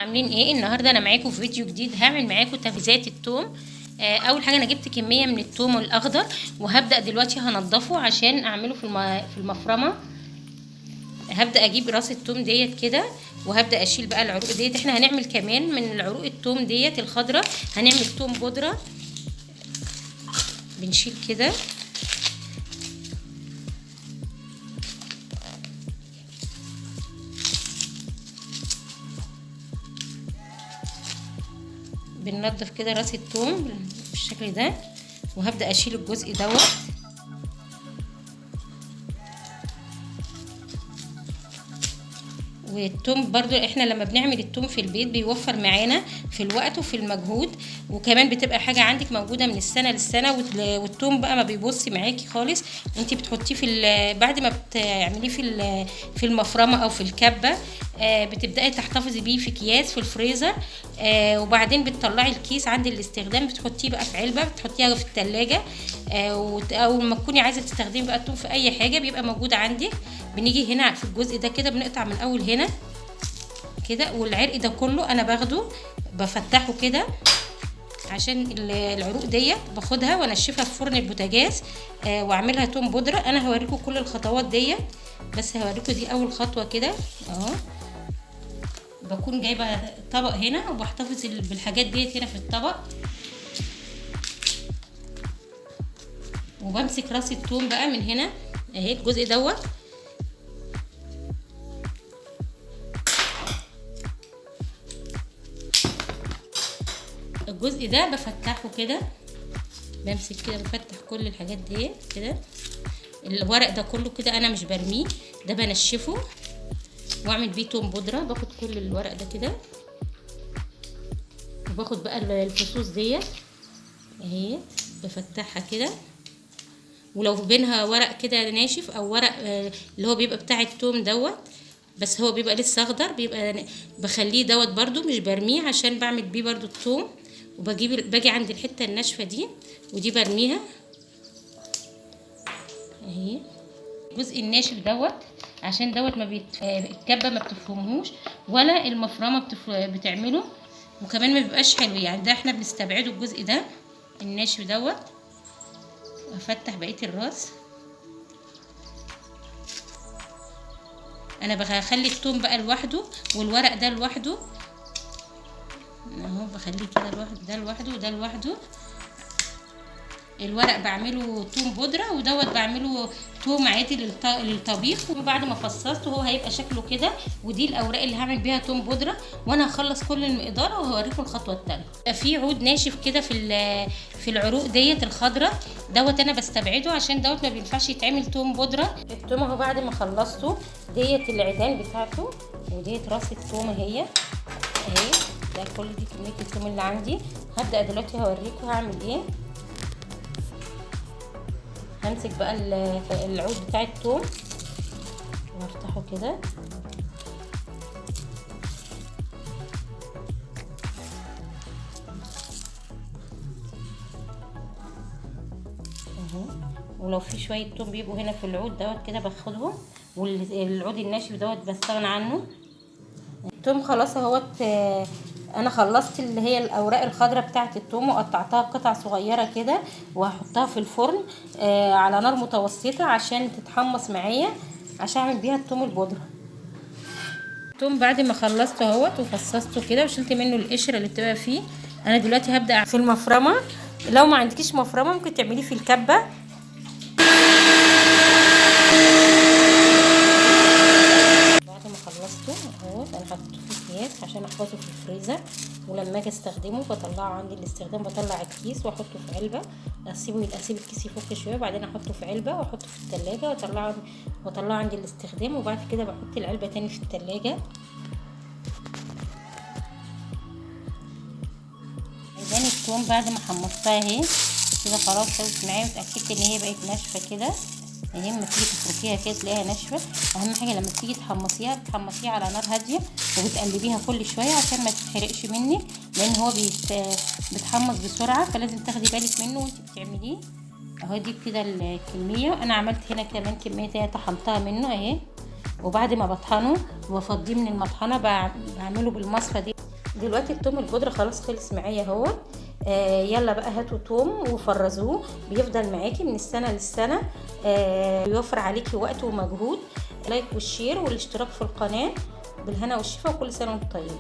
عاملين ايه النهارده؟ انا معاكم في فيديو جديد. هعمل معاكم تفزات الثوم. اول حاجه انا جبت كميه من الثوم الاخضر، وهبدا دلوقتي هنضفه عشان اعمله في المفرمه. هبدا اجيب راس الثوم ديت كده، وهبدا اشيل بقى العروق ديت. احنا هنعمل كمان من العروق الثوم ديت الخضراء هنعمل ثوم بودره. بنشيل كده بننضف كده راس الثوم بالشكل ده، وهبدا اشيل الجزء دوت. والثوم برضو احنا لما بنعمل الثوم في البيت بيوفر معانا في الوقت وفي المجهود، وكمان بتبقى حاجه عندك موجوده من السنه للسنه. والثوم بقى ما بيبص معاكي خالص، انت بتحطيه بعد ما بتعمليه في المفرمه او في الكبه. بتبداي تحتفظي بيه في اكياس في الفريزر. وبعدين بتطلعي الكيس عند الاستخدام، بتحطيه بقى في علبه، بتحطيها في الثلاجه. او لما تكوني عايزه تستخدمي بقى الثوم في اي حاجه بيبقى موجود عندك. بنيجي هنا في الجزء ده كده بنقطع من اول هنا كده، والعرق ده كله انا باخده بفتحه كده عشان العروق ديت باخدها وانشفها في فرن البوتاجاز. واعملها توم بودره. انا هوريكم كل الخطوات ديت، بس هوريكم دي اول خطوه كده اهو. بكون جايبه طبق هنا وبحتفظ بالحاجات ديت هنا في الطبق، وبمسك راس الثوم بقى من هنا اهي الجزء دوت. الجزء ده بفتحه كده، بمسك كده بفتح كل الحاجات دي كده. الورق ده كله كده انا مش برميه، ده بنشفه واعمل بيه توم بودره. باخد كل الورق ده كده، وباخد بقى الفصوص ديت اهي بفتحها كده. ولو بينها ورق كده ناشف او ورق اللي هو بيبقى بتاع التوم دوت، بس هو بيبقى لسه اخضر، بيبقى بخليه دوت برضو مش برميه عشان بعمل بيه برضو التوم. باجي عند الحته الناشفه دي ودي برميها اهي. الجزء الناشف دوت عشان دوت ما الكبه ما بتفرمهوش ولا المفرمه بتعمله، وكمان ما بيبقاش حلو يعني. ده احنا بنستبعده الجزء ده الناشف دوت. افتح بقيه الراس. انا بخلي الثوم بقى لوحده والورق ده لوحده اهو، بخليه كده لوحده، ده لوحده وده لوحده. الورق بعمله توم بودره، ودوت بعمله توم عادي للطبيخ. وبعد ما فصصته هو هيبقى شكله كده. ودي الاوراق اللي هعمل بيها توم بودره، وانا هخلص كل المقدار وهوريكم الخطوه الثانيه. في عود ناشف كده في العروق ديت الخضراء دوت انا بستبعده عشان دوت ما بينفعش يتعمل توم بودره. التوم اهو بعد ما خلصته ديت العيدان بتاعته، وديت راس التوم اهي. ده كل دي كميه التوم اللي عندي. هبدا دلوقتي هوريكم هعمل ايه. همسك بقى العود بتاع الثوم وافتحه كده اهو. ولو في شويه ثوم بيبقوا هنا في العود دوت كده باخدهم، والعود الناشف دوت بستغنى عنه. الثوم خلاص اهوت. انا خلصت اللي هي الاوراق الخضراء بتاعه الثوم وقطعتها قطع صغيره كده، وهحطها في الفرن على نار متوسطه عشان تتحمص معايا، عشان اعمل بيها الثوم البودره. الثوم بعد ما خلصته اهوت وفصصته كده وشلت منه القشره اللي بتبقى فيه، انا دلوقتي هبدا في المفرمه. لو ما عندكيش مفرمه ممكن تعمليه في الكبه. خلصته اهو. انا حطيته في اكياس عشان احفظه في الفريزر، ولما اجي استخدمه بطلعه عندي الاستخدام، بطلع الكيس واحطه في علبه. اسيب الكيس يفك شويه، بعدين احطه في علبه واحطه في الثلاجه واطلعه عندي الاستخدام. وبعد كده بحط العلبه تاني في الثلاجه. عيدان الثوم بعد ما حمصتها اهي كده خلاص سوت معايا، واتاكدت ان هي بقت ناشفه كده اهي. لما تيجي تفركيها كده تلاقيها ناشفه. اهم حاجه لما تيجي تحمصيها بتحمصيها على نار هاديه، وبتقلبيها كل شويه عشان ما تتحرقش منك، لان هو بتحمص بسرعه، فلازم تاخدي بالك منه وانت بتعمليه اهو. دي كده الكميه. انا عملت هنا كمان كميه تانية طحنتها منه اهي. وبعد ما بطحنه وافضيه من المطحنه بعمله بالمصفى دي دلوقتي التوم البودرة خلاص خلص معايا اهو. يلا بقى هاتوا توم وفرزوه، بيفضل معاكي من السنة للسنة، بيوفر عليكي وقت ومجهود. لايك والشير والاشتراك في القناة، بالهنا والشفا، وكل سنة وانتم طيبين.